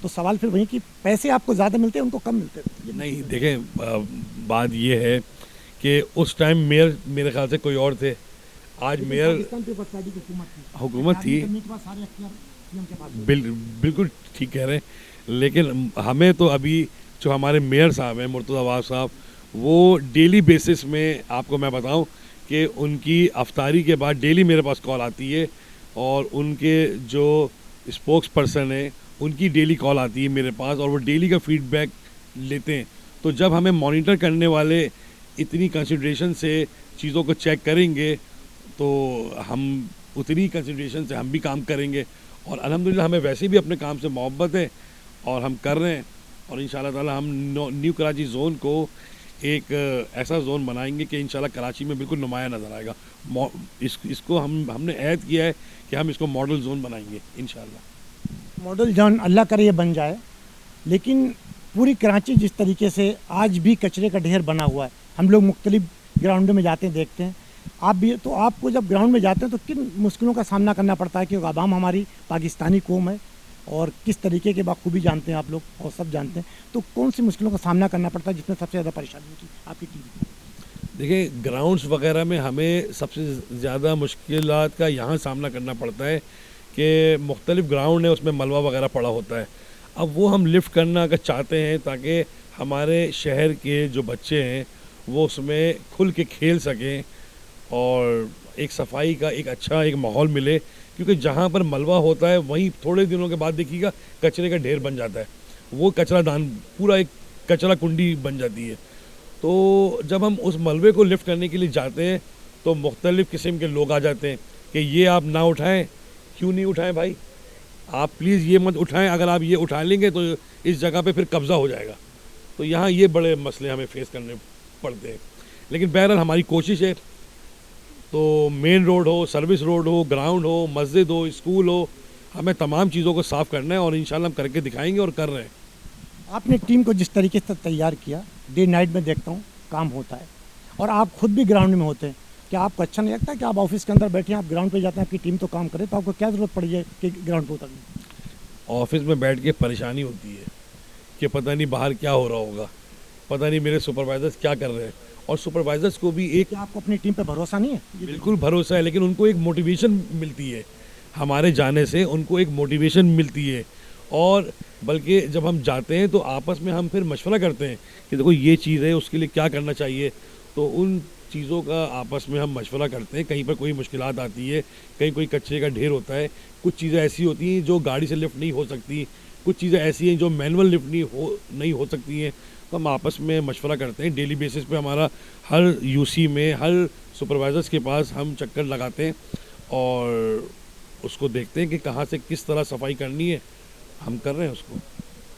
تو سوال پھر وہی کہ پیسے آپ کو زیادہ ملتے ہیں ان کو کم ملتے ہیں. نہیں دیکھیں بات یہ ہے کہ اس ٹائم میئر میرے خیال سے کوئی اور تھے. آج میئر حکومت تھی. بالکل ٹھیک کہہ رہے ہیں, لیکن ہمیں تو ابھی جو ہمارے میئر صاحب ہیں مرتضی عباس صاحب, وہ ڈیلی بیسس میں آپ کو میں بتاؤں کہ ان کی افطاری کے بعد ڈیلی میرے پاس کال آتی ہے, اور ان کے جو اسپوکس پرسن ہیں ان کی ڈیلی کال آتی ہے میرے پاس, اور وہ ڈیلی کا فیڈ بیک لیتے ہیں. تو جب ہمیں مانیٹر کرنے والے اتنی کنسیڈریشن سے چیزوں کو چیک کریں گے تو ہم اتنی کنسیڈریشن سے ہم بھی کام کریں گے. اور الحمدللہ ہمیں ویسے بھی اپنے کام سے محبت ہے اور ہم کر رہے ہیں, اور انشاءاللہ تعالی ہم نیو کراچی زون کو ایک ایسا زون بنائیں گے کہ انشاءاللہ کراچی میں بالکل نمایاں نظر آئے گا. اس کو ہم نے عہد کیا ہے کہ ہم اس کو ماڈل زون بنائیں گے انشاءاللہ. ماڈل زون اللہ کرے یہ بن جائے, لیکن پوری کراچی جس طریقے سے آج بھی کچرے کا ڈھیر بنا ہوا ہے, ہم لوگ مختلف گراؤنڈوں میں جاتے ہیں دیکھتے ہیں, آپ بھی تو آپ کو جب گراؤنڈ میں جاتے ہیں تو کن مشکلوں کا سامنا کرنا پڑتا ہے, کیونکہ عوام ہماری پاکستانی قوم ہے اور کس طریقے کے بخوبی جانتے ہیں آپ لوگ اور سب جانتے ہیں, تو کون سی مشکلوں کا سامنا کرنا پڑتا ہے جس میں سب سے زیادہ پریشانی ہوتی ہے آپ کی ٹیم؟ دیکھیں گراؤنڈز وغیرہ میں ہمیں سب سے زیادہ مشکلات کا یہاں سامنا کرنا پڑتا ہے کہ مختلف گراؤنڈ ہے, اس میں ملبہ وغیرہ پڑا ہوتا ہے. اب وہ ہم لفٹ کرنا اگر چاہتے ہیں تاکہ ہمارے شہر کے جو بچے ہیں وہ اس میں کھل کے کھیل سکیں اور ایک صفائی کا ایک اچھا ایک ماحول ملے, کیونکہ جہاں پر ملبہ ہوتا ہے وہیں تھوڑے دنوں کے بعد دیکھیے گا کچرے کا ڈھیر بن جاتا ہے, وہ کچرا دان پورا ایک کچرا کنڈی بن جاتی ہے. تو جب ہم اس ملبے کو لفٹ کرنے کے لیے جاتے ہیں تو مختلف قسم کے لوگ آ جاتے ہیں کہ یہ آپ نہ اٹھائیں. کیوں نہیں اٹھائیں بھائی, آپ پلیز یہ مت اٹھائیں, اگر آپ یہ اٹھا لیں گے تو اس جگہ پہ پھر قبضہ ہو جائے گا. تو یہاں یہ بڑے مسئلے ہمیں فیس کرنے پڑتے ہیں. لیکن بہرحال ہماری کوشش ہے, تو مین روڈ ہو, سروس روڈ ہو, گراؤنڈ ہو, مسجد ہو, اسکول ہو, ہمیں تمام چیزوں کو صاف کرنا ہے اور انشاءاللہ ہم کر کے دکھائیں گے اور کر رہے ہیں. آپ نے ٹیم کو جس طریقے سے تیار کیا, ڈے نائٹ میں دیکھتا ہوں کام ہوتا ہے, اور آپ خود بھی گراؤنڈ میں ہوتے ہیں, کیا آپ کو اچھا نہیں لگتا کہ آپ آفس کے اندر بیٹھے ہیں, آپ گراؤنڈ پہ جاتے ہیں, آپ کی ٹیم تو کام کرے, تو آپ کو کیا ضرورت پڑی ہے کہ گراؤنڈ پہ اترنے؟ آفس میں بیٹھ کے پریشانی ہوتی ہے کہ پتہ نہیں باہر کیا ہو رہا ہوگا, پتہ نہیں میرے سپروائزرز کیا کر رہے ہیں, اور سپروائزرز کو بھی ایک کیا آپ کو اپنی ٹیم پہ بھروسہ نہیں ہے؟ بالکل بھروسہ ہے, لیکن ان کو ایک موٹیویشن ملتی ہے ہمارے جانے سے, ان کو ایک موٹیویشن ملتی ہے. اور بلکہ جب ہم جاتے ہیں تو آپس میں ہم پھر مشورہ کرتے ہیں کہ دیکھو یہ چیز ہے, اس کے لیے کیا کرنا چاہیے. تو ان چیزوں کا آپس میں ہم مشورہ کرتے ہیں. کہیں پر کوئی مشکلات آتی ہے, کہیں کوئی کچرے کا ڈھیر ہوتا ہے, کچھ چیزیں ایسی ہوتی ہیں جو گاڑی سے لفٹ نہیں ہو سکتی, کچھ چیزیں ایسی ہیں جو مینول لفٹ نہیں ہو سکتی ہیں. تو ہم آپس میں مشورہ کرتے ہیں. ڈیلی بیسس پہ ہمارا ہر یو سی میں ہر سپروائزرز کے پاس ہم چکر لگاتے ہیں اور اس کو دیکھتے ہیں کہ کہاں سے کس طرح صفائی کرنی ہے, ہم کر رہے ہیں اس کو.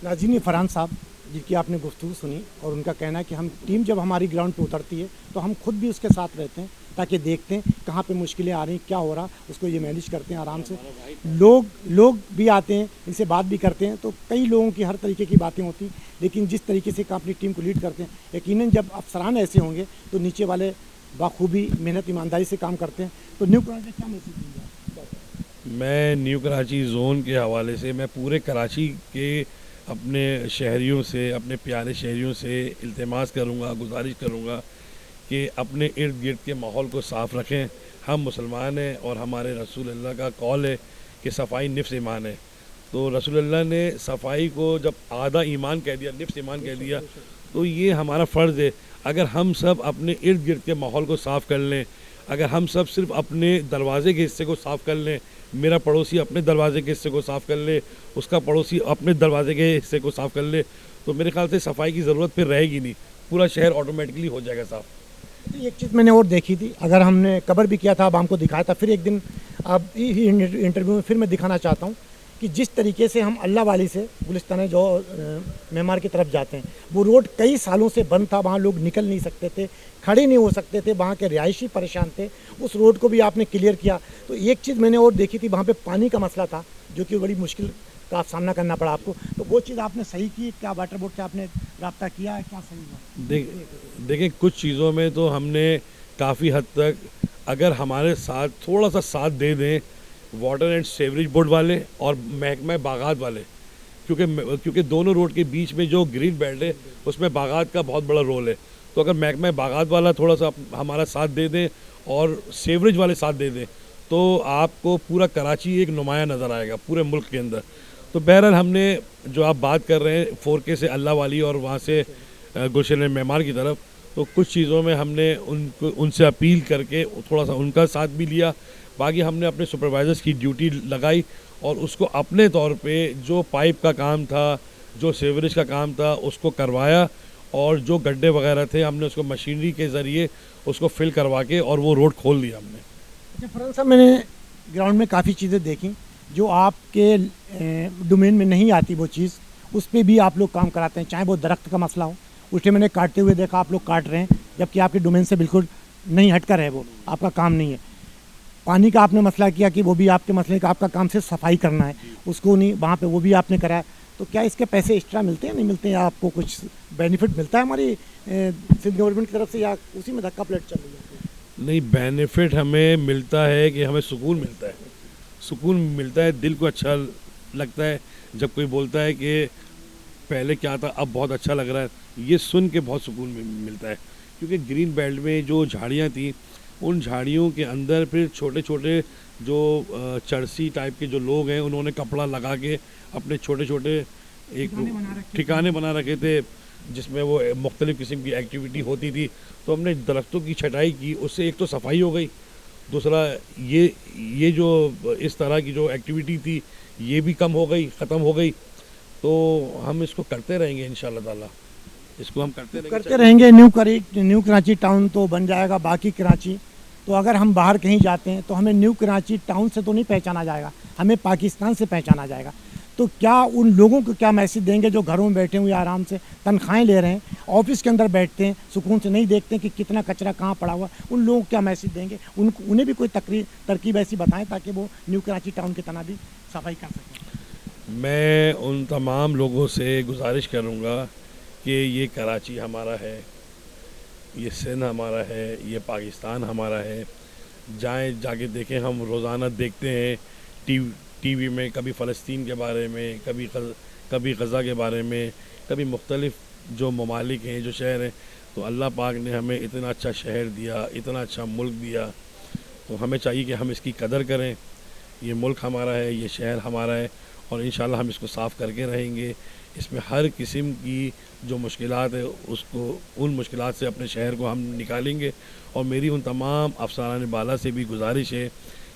ناظرین, فرحان صاحب جن کی آپ نے گفتگو سنی, اور ان کا کہنا ہے کہ ہم ٹیم جب ہماری گراؤنڈ پہ اترتی ہے تو ہم خود بھی اس کے ساتھ رہتے ہیں تاکہ دیکھتے ہیں کہاں پہ مشکلیں آ رہی ہیں, کیا ہو رہا, اس کو یہ مینیج کرتے ہیں آرام سے. لوگ بھی آتے ہیں, ان سے بات بھی کرتے ہیں, تو کئی لوگوں کی ہر طریقے کی باتیں ہوتی ہیں, لیکن جس طریقے سے اپنی ٹیم کو لیڈ کرتے ہیں, یقیناً جب افسران ایسے ہوں گے تو نیچے والے بخوبی محنت ایمانداری سے کام کرتے ہیں. تو نیو کراچی کا کیا میسیج دیں گے؟ میں نیو کراچی زون کے حوالے سے میں پورے کراچی کے اپنے شہریوں سے, اپنے پیارے شہریوں سے التماس کروں گا, گزارش کروں گا کہ اپنے ارد گرد کے ماحول کو صاف رکھیں. ہم مسلمان ہیں اور ہمارے رسول اللہ کا قول ہے کہ صفائی نفس ایمان ہے. تو رسول اللہ نے صفائی کو جب آدھا ایمان کہہ دیا, نفس ایمان کہہ دیا, تو یہ ہمارا فرض ہے. اگر ہم سب اپنے ارد گرد کے ماحول کو صاف کر لیں, اگر ہم سب صرف اپنے دروازے کے حصے کو صاف کر لیں, میرا پڑوسی اپنے دروازے کے حصے کو صاف کر لے, اس کا پڑوسی اپنے دروازے کے حصے کو صاف کر لے, تو میرے خیال سے صفائی کی ضرورت پھر رہے گی نہیں, پورا شہر آٹومیٹکلی ہو جائے گا صاف. ایک چیز میں نے اور دیکھی تھی, اگر ہم نے کور بھی کیا تھا, اب ہم کو دکھایا تھا, پھر ایک دن اب انٹرویو میں پھر میں دکھانا چاہتا ہوں کہ جس طریقے سے ہم اللہ والی سے گلستان جو معمار کی طرف جاتے ہیں, وہ روڈ کئی سالوں سے بند تھا, وہاں لوگ نکل نہیں سکتے تھے, کھڑے نہیں ہو سکتے تھے, وہاں کے رہائشی پریشان تھے. اس روڈ کو بھی آپ نے کلیئر کیا. تو ایک چیز میں نے اور دیکھی تھی, وہاں پہ پانی کا مسئلہ تھا جو کہ بڑی مشکل کا سامنا کرنا پڑا آپ کو, تو وہ چیز آپ نے صحیح کی, کیا واٹر بورڈ سے آپ نے رابطہ کیا ہے, کیا صحیح ہوا؟ دیکھیں کچھ چیزوں میں تو ہم نے کافی حد تک, اگر ہمارے ساتھ تھوڑا سا ساتھ دے دیں واٹر اینڈ سیوریج بورڈ والے اور محکمہ باغات والے, کیونکہ دونوں روڈ کے بیچ میں جو گرین بیلٹ ہے اس میں باغات کا بہت بڑا رول ہے. تو اگر محکمہ باغات والا تھوڑا سا ہمارا ساتھ دے دیں اور سیوریج والے ساتھ دے دیں تو آپ کو پورا کراچی ایک نمایاں نظر آئے گا پورے ملک کے اندر. تو بہرحال ہم نے جو آپ بات کر رہے ہیں 4K سے اللہ والی اور وہاں سے گلشن معمار کی طرف, تو کچھ چیزوں میں ہم نے ان سے اپیل کر کے تھوڑا سا ان کا ساتھ بھی لیا. باقی ہم نے اپنے سپروائزرز کی ڈیوٹی لگائی اور اس کو اپنے طور پہ جو پائپ کا کام تھا, جو سیوریج کا کام تھا اس کو کروایا, اور جو گڈھے وغیرہ تھے ہم نے اس کو مشینری کے ذریعے اس کو فل کروا کے اور وہ روڈ کھول دیا ہم نے. اچھا فرحان صاحب, میں نے گراؤنڈ میں کافی چیزیں دیکھیں جو آپ کے ڈومین میں نہیں آتی, وہ چیز اس پہ بھی آپ لوگ کام کراتے ہیں, چاہے وہ درخت کا مسئلہ ہو, اس میں نے کاٹتے ہوئے دیکھا آپ لوگ کاٹ رہے ہیں جبکہ آپ کے ڈومین سے بالکل نہیں ہٹ کر ہے, وہ آپ کا کام نہیں ہے. پانی کا آپ نے مسئلہ کیا کہ وہ بھی آپ کے مسئلے کا, آپ کا کام صرف صفائی کرنا ہے, اس کو نہیں وہاں پہ وہ بھی آپ نے کرایا. تو کیا اس کے پیسے ایکسٹرا ملتے ہیں نہیں ملتے ہیں, آپ کو کچھ بینیفٹ ملتا ہے ہماری سندھ گورنمنٹ کی طرف سے, یا اسی میں دھکا پلیٹ چل رہی ہے؟ نہیں, بینیفٹ ہمیں ملتا ہے کہ ہمیں سکون ملتا ہے, سکون ملتا ہے, دل کو اچھا لگتا ہے جب کوئی بولتا ہے کہ پہلے کیا تھا اب بہت اچھا لگ رہا ہے. یہ سن کے بہت سکون ملتا ہے, کیونکہ گرین بیلٹ میں جو جھاڑیاں تھیں ان جھاڑیوں کے اندر پھر چھوٹے چھوٹے جو چرسی ٹائپ کے جو لوگ ہیں انہوں نے کپڑا لگا کے اپنے چھوٹے چھوٹے ایک ٹھکانے بنا رکھے تھے جس میں وہ مختلف قسم کی ایکٹیویٹی ہوتی تھی. تو ہم نے درختوں کی چھٹائی کی, اس سے ایک تو صفائی ہو گئی, دوسرا یہ جو اس طرح کی جو ایکٹیویٹی تھی یہ بھی کم ہو گئی, ختم ہو گئی. تو ہم اس کو کرتے رہیں گے انشاءاللہ تعالیٰ, اس کو ہم کرتے رہیں گے. نیو کراچی ٹاؤن تو بن جائے گا, باقی کراچی تو اگر ہم باہر کہیں جاتے ہیں تو ہمیں نیو کراچی ٹاؤن سے تو نہیں پہچانا جائے گا, ہمیں پاکستان سے پہچانا جائے گا. تو کیا ان لوگوں کو کیا میسج دیں گے جو گھروں میں بیٹھے ہوئے آرام سے تنخواہیں لے رہے ہیں, آفس کے اندر بیٹھتے ہیں سکون سے, نہیں دیکھتے کہ کتنا کچرا کہاں پڑا ہوا, ان لوگوں کو کیا میسج دیں گے؟ انہیں بھی کوئی ترکیب ایسی بتائیں تاکہ وہ نیو کراچی ٹاؤن کی طرح بھی صفائی کر سکیں. میں ان تمام لوگوں سے گزارش کروں گا کہ یہ کراچی ہمارا ہے, یہ سندھ ہمارا ہے, یہ پاکستان ہمارا ہے. جائیں جا کے دیکھیں, ہم روزانہ دیکھتے ہیں ٹی وی میں کبھی فلسطین کے بارے میں, کبھی غزہ کے بارے میں, کبھی مختلف جو ممالک ہیں, جو شہر ہیں. تو اللہ پاک نے ہمیں اتنا اچھا شہر دیا, اتنا اچھا ملک دیا, تو ہمیں چاہیے کہ ہم اس کی قدر کریں. یہ ملک ہمارا ہے, یہ شہر ہمارا ہے, اور انشاءاللہ ہم اس کو صاف کر کے رہیں گے. اس میں ہر قسم کی جو مشکلات ہے اس کو, ان مشکلات سے اپنے شہر کو ہم نکالیں گے. اور میری ان تمام افسران بالا سے بھی گزارش ہے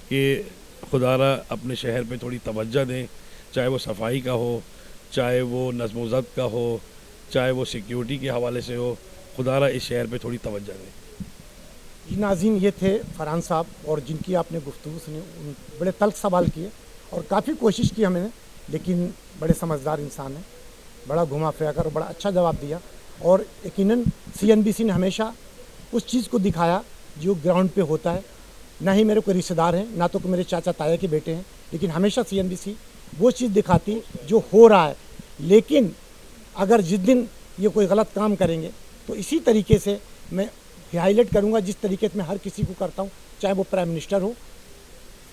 کہ خدا را اپنے شہر پہ تھوڑی توجہ دیں, چاہے وہ صفائی کا ہو, چاہے وہ نظم و ضبط کا ہو, چاہے وہ سیکیورٹی کے حوالے سے ہو. خدا را اس شہر پہ تھوڑی توجہ دیں. جی ناظرین, یہ تھے فرحان صاحب, اور جن کی آپ نے گفتگو سنی, بڑے تلخ سوال کیے اور کافی کوشش کی ہم نے, لیکن بڑے سمجھدار انسان ہیں, بڑا گھما پھرا کر بڑا اچھا جواب دیا. اور یقیناً CNBC نے ہمیشہ اس چیز کو دکھایا جو گراؤنڈ پہ ہوتا ہے. نہ ہی میرے کوئی رشتہ دار ہیں, نہ تو میرے چاچا تایا کے بیٹے ہیں, لیکن ہمیشہ CNBC وہ چیز دکھاتی جو ہو رہا ہے. لیکن اگر جس دن یہ کوئی غلط کام کریں گے تو اسی طریقے سے میں ہائی لائٹ کروں گا جس طریقے سے میں ہر کسی کو کرتا ہوں, چاہے وہ پرائم منسٹر ہو,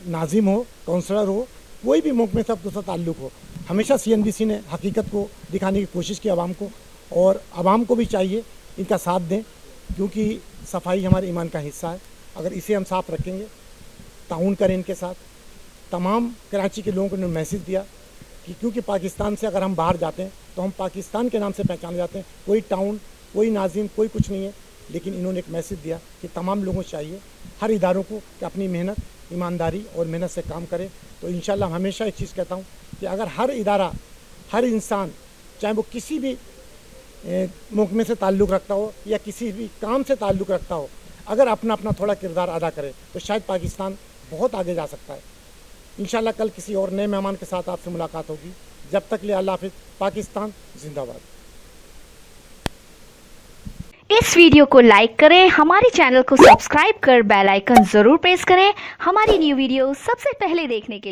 ناظم ہو, کونسلر ہو, کوئی بھی ملک میں سب دوسرا تعلق ہو. ہمیشہ CNBC نے حقیقت کو دکھانے کی کوشش کی عوام کو, اور عوام کو بھی چاہیے ان کا ساتھ دیں, کیونکہ صفائی ہمارے ایمان کا حصہ ہے. اگر اسے ہم صاف رکھیں گے, تعاون کریں ان کے ساتھ. تمام کراچی کے لوگوں کو انہوں نے میسج دیا کہ کیونکہ پاکستان سے اگر ہم باہر جاتے ہیں تو ہم پاکستان کے نام سے پہچانے جاتے ہیں, کوئی ٹاؤن, کوئی ناظم, کوئی کچھ نہیں ہے. لیکن انہوں نے ایک میسج دیا کہ تمام لوگوں کو چاہیے, ہر اداروں کو, کہ اپنی محنت, ایمانداری اور محنت سے کام کریں. تو انشاءاللہ ہمیشہ ایک چیز کہتا ہوں کہ اگر ہر ادارہ, ہر انسان, چاہے وہ کسی بھی محکمے سے تعلق رکھتا ہو یا کسی بھی کام سے تعلق رکھتا ہو, اگر اپنا اپنا تھوڑا کردار ادا کرے تو شاید پاکستان بہت آگے جا سکتا ہے. انشاءاللہ کل کسی اور نئے مہمان کے ساتھ آپ سے ملاقات ہوگی. جب تک لیے اللہ حافظ. پاکستان زندہ باد. اس ویڈیو کو لائک کریں, ہمارے چینل کو سبسکرائب کر بیل آئیکن ضرور پریس کریں ہماری نیو ویڈیو سب سے پہلے دیکھنے کے لیے.